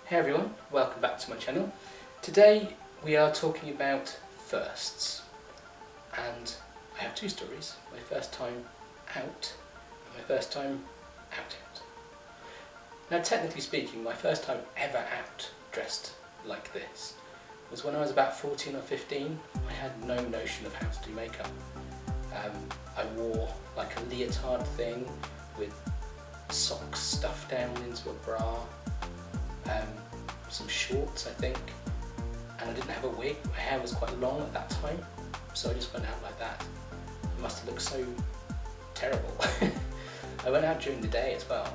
Hey everyone, welcome back to my channel. Today we are talking about firsts, and I have two stories, my first time out and my first time out. Now technically speaking, my first time ever out dressed like this was when I was about 14 or 15. I had no notion of how to do makeup. I wore like a leotard thing with socks stuffed down into a bra, some shorts I think, and I didn't have a wig. My hair was quite long at that time, so I just went out like that. It must have looked so terrible. I went out during the day as well.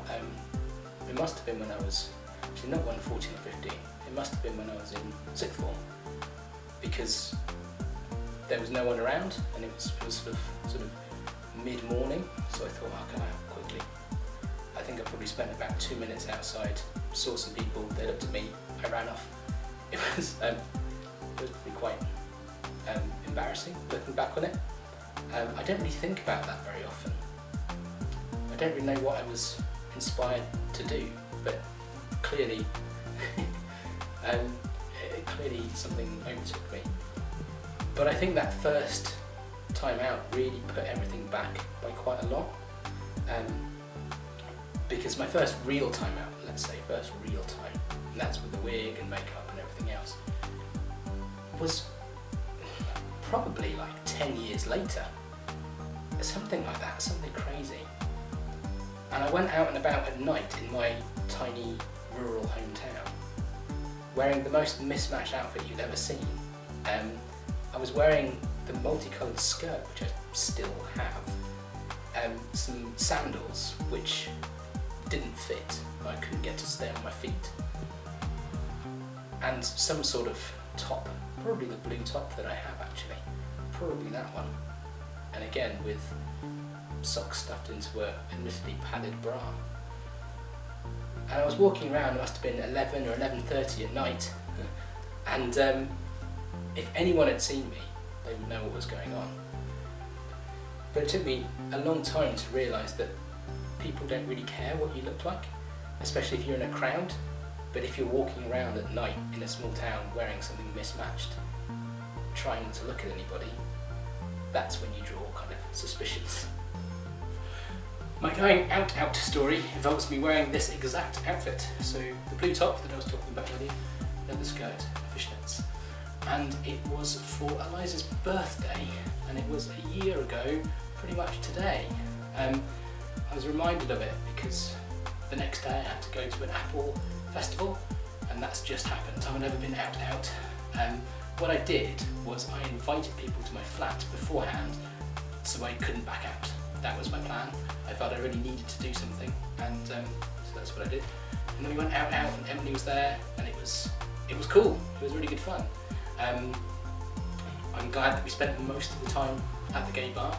It must have been when I was, actually not when 14 or 15, it must have been when I was in sixth form, because there was no one around and it was sort of mid-morning, so I thought I'll go out quickly. I think I probably spent about 2 minutes outside, saw some people, they looked at me, I ran off. It was probably quite embarrassing looking back on it. I don't really think about that very often. I don't really know what I was inspired to do, but clearly, clearly something overtook me. But I think that first time out really put everything back by quite a lot. Because my first real time out, let's say first real time, and that's with the wig and makeup and everything else, was probably like 10 years later. Something like that, something crazy. And I went out and about at night in my tiny rural hometown, wearing the most mismatched outfit you'd ever seen. I was wearing the multicoloured skirt, which I still have, some sandals, which didn't fit, I couldn't get to stay on my feet, and some sort of top, probably the blue top that I have actually, probably that one, and again with socks stuffed into a admittedly padded bra. And I was walking around, it must have been 11 or 11:30 at night, and if anyone had seen me, they would know what was going on. But it took me a long time to realise that people don't really care what you look like, especially if you're in a crowd. But if you're walking around at night in a small town wearing something mismatched, trying not to look at anybody, that's when you draw kind of suspicions. My going out story involves me wearing this exact outfit. So the blue top that I was talking about earlier, leather skirt, fishnets. And it was for Eliza's birthday, and it was a year ago, pretty much today. I was reminded of it because the next day I had to go to an Apple festival, and that's just happened. I've never been out. What I did was I invited people to my flat beforehand so I couldn't back out. That was my plan. I felt I really needed to do something, and so that's what I did. And then we went out and Emily was there, and it was cool. It was really good fun. I'm glad that we spent most of the time at the gay bar.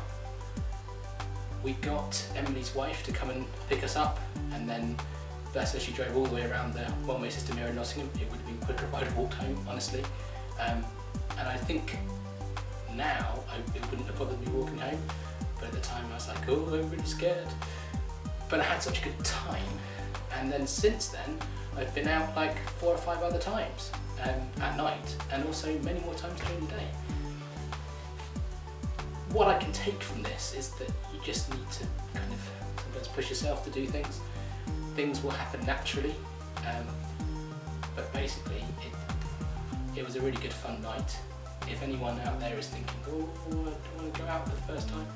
We got Emily's wife to come and pick us up, and then bless her, she drove all the way around the one-way system here in Nottingham. It would have been quicker if I'd walked home, honestly. And I think now it wouldn't have bothered me walking home, but at the time I was like, oh, I'm really scared. But I had such a good time, and then since then I've been out like 4 or 5 other times at night, and also many more times during the day. What I can take from this is that you just need to kind of sometimes push yourself to do things. Things will happen naturally, but basically it was a really good fun night. If anyone out there is thinking, oh, I don't want to go out for the first time,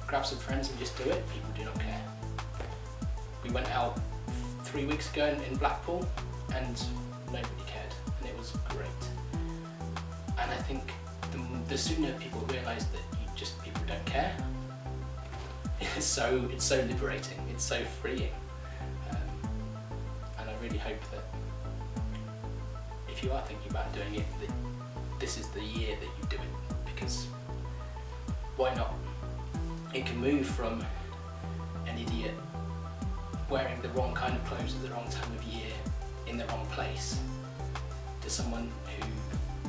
grab some friends and just do it. People do not care. We went out 3 weeks ago in Blackpool and nobody cared, and it was great. And I think the sooner people realise that people don't care, it's so liberating, it's so freeing, and I really hope that if you are thinking about doing it, that this is the year that you do it, because why not? It can move from an idiot wearing the wrong kind of clothes at the wrong time of year in the wrong place to someone who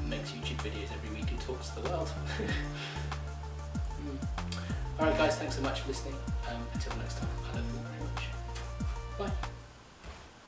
makes YouTube videos every week and talks to the world. Alright guys, thanks so much for listening. Until next time, I love you all very much. Bye.